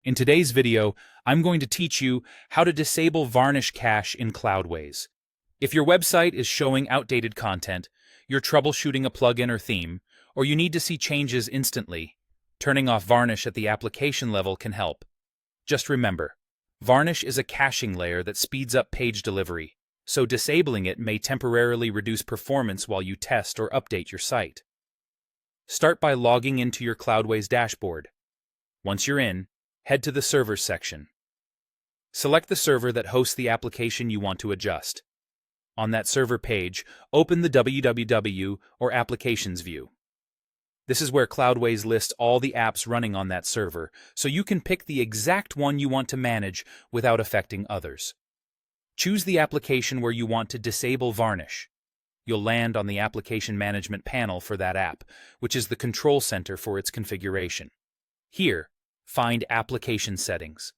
In today's video, I'm going to teach you how to disable Varnish cache in Cloudways. If your website is showing outdated content, you're troubleshooting a plugin or theme, or you need to see changes instantly, turning off Varnish at the application level can help. Just remember, Varnish is a caching layer that speeds up page delivery, so disabling it may temporarily reduce performance while you test or update your site. Start by logging into your Cloudways dashboard. Once you're in, head to the Servers section. Select the server that hosts the application you want to adjust. On that server page, open the www or Applications view. This is where Cloudways lists all the apps running on that server, so you can pick the exact one you want to manage without affecting others. Choose the application where you want to disable Varnish. You'll land on the Application Management panel for that app, which is the control center for its configuration. Here, find Application Settings.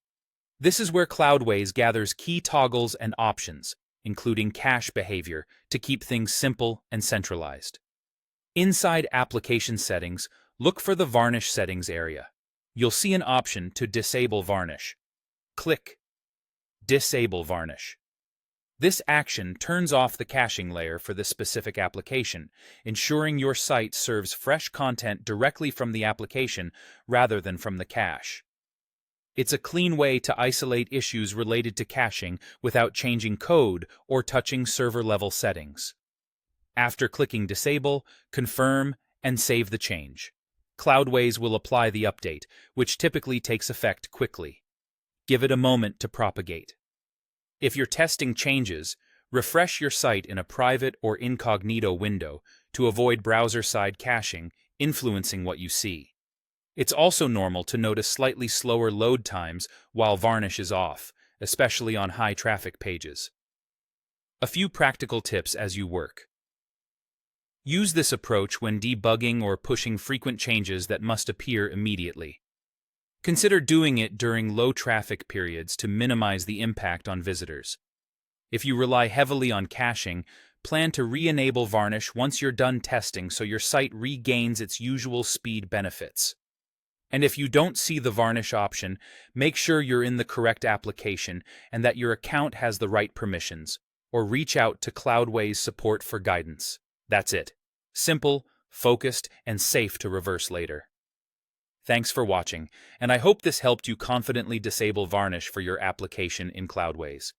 This is where Cloudways gathers key toggles and options, including cache behavior, to keep things simple and centralized. Inside Application Settings, look for the Varnish Settings area. You'll see an option to disable Varnish. Click Disable Varnish. This action turns off the caching layer for this specific application, ensuring your site serves fresh content directly from the application rather than from the cache. It's a clean way to isolate issues related to caching without changing code or touching server-level settings. After clicking Disable, confirm, and save the change. Cloudways will apply the update, which typically takes effect quickly. Give it a moment to propagate. If you're testing changes, refresh your site in a private or incognito window to avoid browser-side caching influencing what you see. It's also normal to notice slightly slower load times while Varnish is off, especially on high-traffic pages. A few practical tips as you work. Use this approach when debugging or pushing frequent changes that must appear immediately. Consider doing it during low-traffic periods to minimize the impact on visitors. If you rely heavily on caching, plan to re-enable Varnish once you're done testing so your site regains its usual speed benefits. And if you don't see the Varnish option, make sure you're in the correct application and that your account has the right permissions, or reach out to Cloudways support for guidance. That's it. Simple, focused, and safe to reverse later. Thanks for watching, and I hope this helped you confidently disable Varnish for your application in Cloudways.